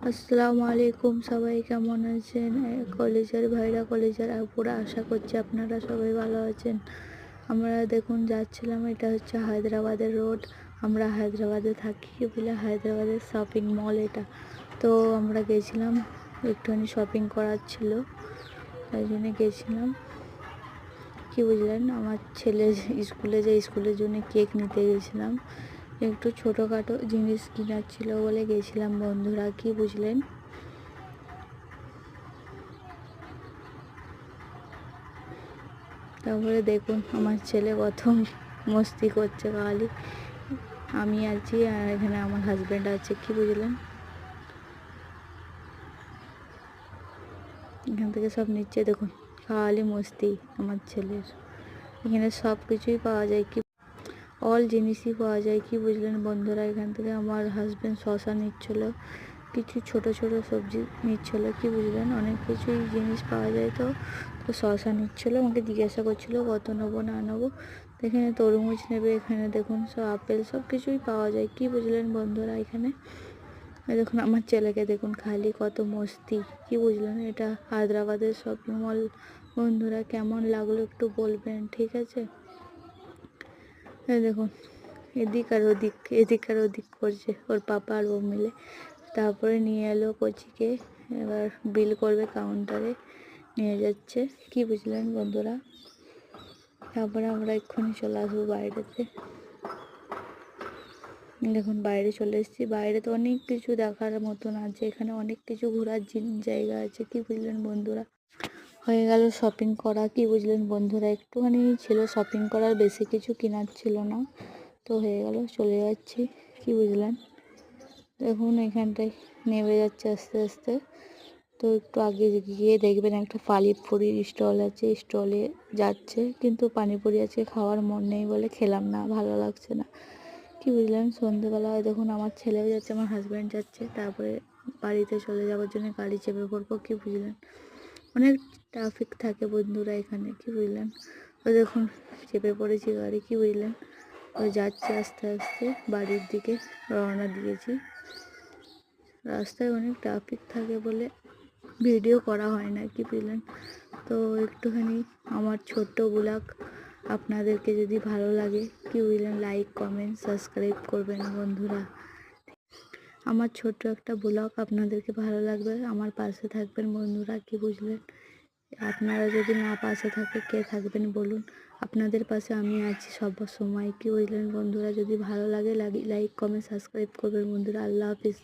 আসসালামু আলাইকুম, সবাই কেমন আছেন? কলেজের ভাইরা, কলেজের আপুরা, আশা করছি আপনারা সবাই ভালো আছেন। আমরা দেখুন যাচ্ছিলাম, এটা হচ্ছে হায়দ্রাবাদের রোড। আমরা হায়দ্রাবাদে থাকি বলে হায়দ্রাবাদের শপিং মল এটা। তো আমরা গেছিলাম, একটুখানি শপিং করার ছিল, তাই জন্য গেছিলাম। কি বুঝলেন, আমার ছেলে স্কুলের জন্য কেক নিতে গেছিলাম। একটু ছোটোখাটো জিনিস কেনার ছিল বলে গেছিলাম বন্ধুরা, কি বুঝলেন। তারপরে দেখুন আমার ছেলে কত মস্তি করছে খালি। আমি আছি আর এখানে আমার হাজব্যান্ড আছে, কি বুঝলেন। এখান থেকে সব নিচ্ছে, দেখুন খালি মস্তি আমার ছেলের। এখানে সব কিছুই পাওয়া যায়, কি অল জিনিসই পাওয়া যায়, কি বুঝলেন বন্ধুরা। এখান থেকে আমার হাজব্যান্ড শশা নিচ্ছিল, কিছু ছোট ছোট সবজি নিচ্ছিল, কি বুঝলেন। অনেক কিছুই জিনিস পাওয়া যায়, তো শশা নিচ্ছিলো, আমাকে জিজ্ঞাসা করছিল কত নেবো না নেবো। এখানে তরমুজ নেবে, এখানে দেখুন সব আপেল সব কিছুই পাওয়া যায়, কি বুঝলেন বন্ধুরা। এখানে দেখুন আমার ছেলেকে দেখুন খালি কত মস্তি, কি বুঝলেন। এটা হায়দ্রাবাদের শপিং মল বন্ধুরা, কেমন লাগলো একটু বলবেন, ঠিক আছে। দেখুন এদিক আর ওদিক, এদিক আর ওদিক করছে ওর পাপা আর ও মিলে। তারপরে নিয়ে এলো কোচিকে, এবার বিল করবে কাউন্টারে, নিয়ে যাচ্ছে, কি বুঝলেন বন্ধুরা। তারপরে আমরা এক্ষুনি চলে আসবো বাইরেতে। দেখুন বাইরে চলে এসেছি, বাইরে তো অনেক কিছু দেখার মতন আছে, এখানে অনেক কিছু ঘোরার জায়গা আছে, কি বুঝলেন বন্ধুরা। হয়ে গেল শপিং করা, কি বুঝলেন বন্ধুরা। একটুখানি ছিল শপিং করার, বেশি কিছু কেনার ছিল না, তো হয়ে গেল, চলে যাচ্ছি, কি বুঝলেন। দেখুন এখানটায় নেমে যাচ্ছে আস্তে আস্তে। তো একটু আগে গিয়ে দেখবেন একটা পানিপুরির স্টল আছে, স্টলে যাচ্ছে, কিন্তু পানিপুরি আজকে খাওয়ার মন নেই বলে খেলাম না, ভালো লাগছে না, কি বুঝলেন। সন্ধ্যেবেলায় দেখুন আমার ছেলেও যাচ্ছে, আমার হাজব্যান্ড যাচ্ছে, তারপরে বাড়িতে চলে যাওয়ার জন্য গাড়ি চেপে পড়বো, কি বুঝলেন। অনেক ট্রাফিক থাকে বন্ধুরা এখানে, কি বুঝলেন। ও দেখুন চেপে পড়েছি গাড়ি, কি বুঝলেন। ও যাচ্ছে আস্তে আস্তে বাড়ির দিকে রওনা দিয়েছি। রাস্তায় অনেক ট্রাফিক থাকে বলে ভিডিও করা হয় না, কি বুঝলেন। তো একটুখানি আমার ছোট্ট ব্লগ আপনাদেরকে যদি ভালো লাগে, কি বুঝলেন, লাইক কমেন্ট সাবস্ক্রাইব করবেন বন্ধুরা। আমার ছোট্ট একটা ব্লগ আপনাদেরকে ভালো লাগবে, আমার পাশে থাকবেন বন্ধুরা, কি বুঝলেন। আপনারা যদি না পাশে থাকে কে থাকবেন বলুন, আপনাদের পাশে আমি আছি সব সময়, কি বুঝলেন বন্ধুরা। যদি ভালো লাগে লাইক কমেন্ট সাবস্ক্রাইব করবেন বন্ধুরা। আল্লাহ হাফিজ।